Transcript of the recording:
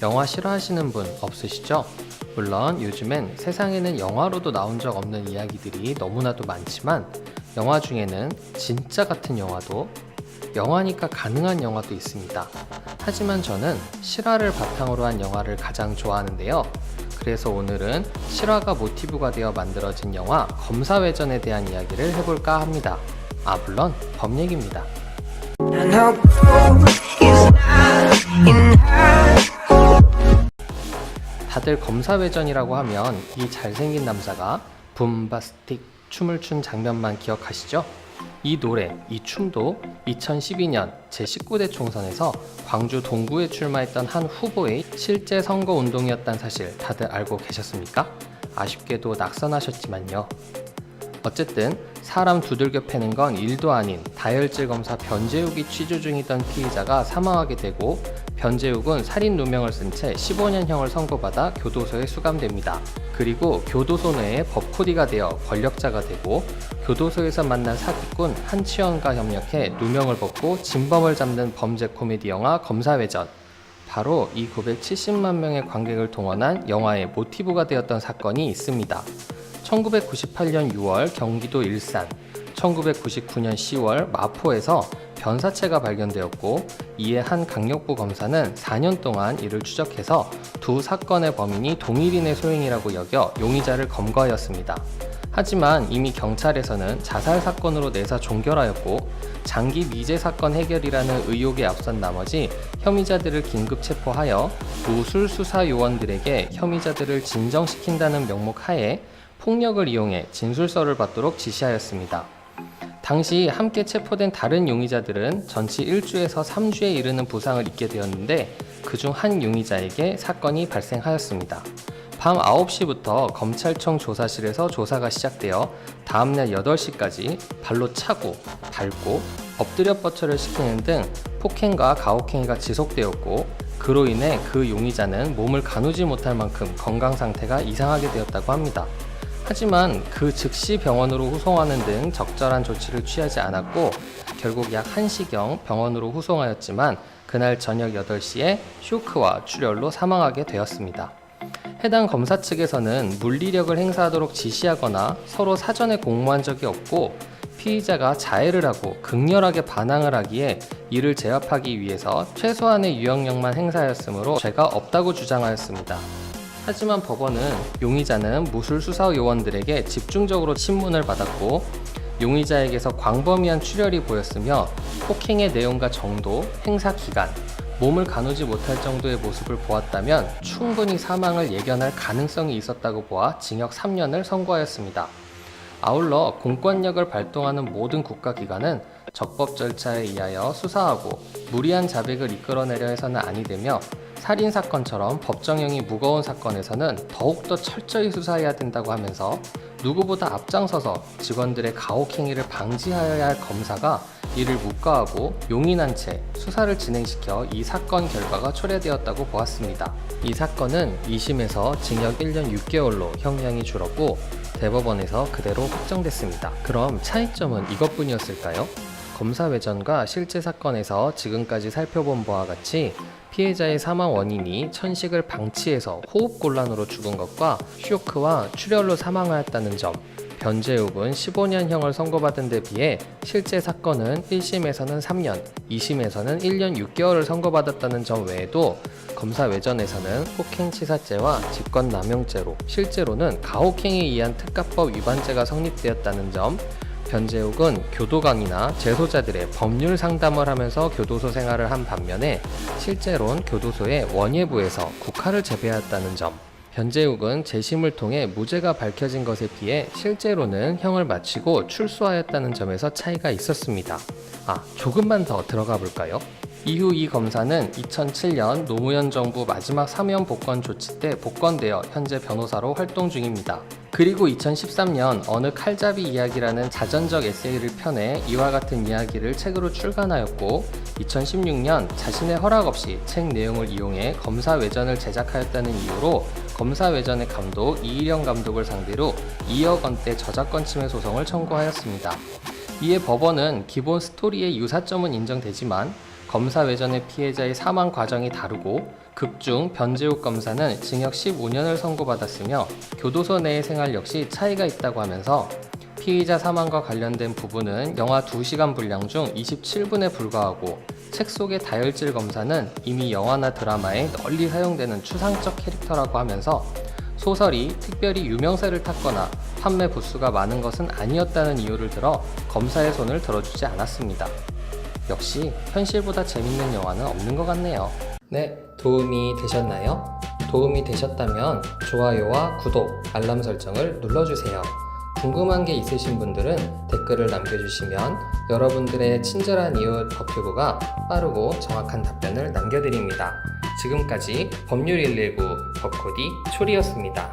영화 싫어하시는 분 없으시죠? 물론 요즘엔 세상에는 영화로도 나온 적 없는 이야기들이 너무나도 많지만 영화 중에는 진짜 같은 영화도 영화니까 가능한 영화도 있습니다. 하지만 저는 실화를 바탕으로 한 영화를 가장 좋아하는데요. 그래서 오늘은 실화가 모티브가 되어 만들어진 영화 검사외전에 대한 이야기를 해볼까 합니다. 물론 범 얘기입니다. 다들 검사외전이라고 하면 이 잘생긴 남자가 붐바스틱 춤을 춘 장면만 기억하시죠? 이 노래, 이 춤도 2012년 제19대 총선에서 광주 동구에 출마했던 한 후보의 실제 선거 운동이었다는 사실 다들 알고 계셨습니까? 아쉽게도 낙선하셨지만요. 어쨌든 사람 두들겨 패는 건 일도 아닌 다혈질 검사 변재욱이 취조 중이던 피의자가 사망하게 되고 변재욱은 살인 누명을 쓴 채 15년형을 선고받아 교도소에 수감됩니다. 그리고 교도소 내에 법코디가 되어 권력자가 되고 교도소에서 만난 사기꾼 한치원과 협력해 누명을 벗고 진범을 잡는 범죄 코미디 영화 검사외전. 바로 이 970만 명의 관객을 동원한 영화의 모티브가 되었던 사건이 있습니다. 1998년 6월 경기도 일산, 1999년 10월 마포에서 변사체가 발견되었고 이에 한 강력부 검사는 4년 동안 이를 추적해서 두 사건의 범인이 동일인의 소행이라고 여겨 용의자를 검거하였습니다. 하지만 이미 경찰에서는 자살 사건으로 내사 종결하였고 장기 미제 사건 해결이라는 의혹에 앞선 나머지 혐의자들을 긴급 체포하여 무술 수사 요원들에게 혐의자들을 진정시킨다는 명목 하에 폭력을 이용해 진술서를 받도록 지시하였습니다. 당시 함께 체포된 다른 용의자들은 전치 1주에서 3주에 이르는 부상을 입게 되었는데 그중 한 용의자에게 사건이 발생하였습니다. 밤 9시부터 검찰청 조사실에서 조사가 시작되어 다음날 8시까지 발로 차고 밟고 엎드려 뻗쳐를 시키는 등 폭행과 가혹행위가 지속되었고 그로 인해 그 용의자는 몸을 가누지 못할 만큼 건강 상태가 이상하게 되었다고 합니다. 하지만 그 즉시 병원으로 후송하는 등 적절한 조치를 취하지 않았고 결국 약 1시경 병원으로 후송하였지만 그날 저녁 8시에 쇼크와 출혈로 사망하게 되었습니다. 해당 검사 측에서는 물리력을 행사하도록 지시하거나 서로 사전에 공모한 적이 없고 피의자가 자해를 하고 극렬하게 반항을 하기에 이를 제압하기 위해서 최소한의 유형력만 행사하였으므로 죄가 없다고 주장하였습니다. 하지만 법원은 용의자는 무술 수사 요원들에게 집중적으로 신문을 받았고 용의자에게서 광범위한 출혈이 보였으며 폭행의 내용과 정도, 행사 기간, 몸을 가누지 못할 정도의 모습을 보았다면 충분히 사망을 예견할 가능성이 있었다고 보아 징역 3년을 선고하였습니다. 아울러 공권력을 발동하는 모든 국가기관은 적법 절차에 의하여 수사하고 무리한 자백을 이끌어내려 해서는 아니 되며 살인사건처럼 법정형이 무거운 사건에서는 더욱더 철저히 수사해야 된다고 하면서 누구보다 앞장서서 직원들의 가혹행위를 방지하여야 할 검사가 이를 묵과하고 용인한 채 수사를 진행시켜 이 사건 결과가 초래되었다고 보았습니다. 이 사건은 2심에서 징역 1년 6개월로 형량이 줄었고 대법원에서 그대로 확정됐습니다. 그럼 차이점은 이것뿐이었을까요? 검사외전과 실제 사건에서 지금까지 살펴본 바와 같이 피해자의 사망 원인이 천식을 방치해서 호흡곤란으로 죽은 것과 쇼크와 출혈로 사망하였다는 점, 변재욱은 15년형을 선고받은 데 비해 실제 사건은 1심에서는 3년, 2심에서는 1년 6개월을 선고받았다는 점 외에도 검사외전에서는 폭행치사죄와 직권남용죄로 실제로는 가혹행위에 의한 특가법 위반죄가 성립되었다는 점, 변재욱은 교도관이나 재소자들의 법률 상담을 하면서 교도소 생활을 한 반면에 실제로는 교도소의 원예부에서 국화를 재배하였다는 점, 변재욱은 재심을 통해 무죄가 밝혀진 것에 비해 실제로는 형을 마치고 출소하였다는 점에서 차이가 있었습니다. 조금만 더 들어가 볼까요? 이후 이 검사는 2007년 노무현 정부 마지막 사면 복권 조치 때 복권되어 현재 변호사로 활동 중입니다. 그리고 2013년 어느 칼잡이 이야기라는 자전적 에세이를 펴내 이와 같은 이야기를 책으로 출간하였고 2016년 자신의 허락 없이 책 내용을 이용해 검사외전을 제작하였다는 이유로 검사외전의 감독 이일영 감독을 상대로 2억 원대 저작권 침해 소송을 청구하였습니다. 이에 법원은 기본 스토리의 유사점은 인정되지만 검사 외전의 피해자의 사망 과정이 다르고 극중 변재욱 검사는 징역 15년을 선고받았으며 교도소 내의 생활 역시 차이가 있다고 하면서 피의자 사망과 관련된 부분은 영화 2시간 분량 중 27분에 불과하고 책 속의 다혈질 검사는 이미 영화나 드라마에 널리 사용되는 추상적 캐릭터라고 하면서 소설이 특별히 유명세를 탔거나 판매 부수가 많은 것은 아니었다는 이유를 들어 검사의 손을 들어주지 않았습니다. 역시 현실보다 재밌는 영화는 없는 것 같네요. 네, 도움이 되셨나요? 도움이 되셨다면 좋아요와 구독, 알람 설정을 눌러주세요. 궁금한 게 있으신 분들은 댓글을 남겨주시면 여러분들의 친절한 이웃 법규부가 빠르고 정확한 답변을 남겨드립니다. 지금까지 법률 119 법코디 초리였습니다.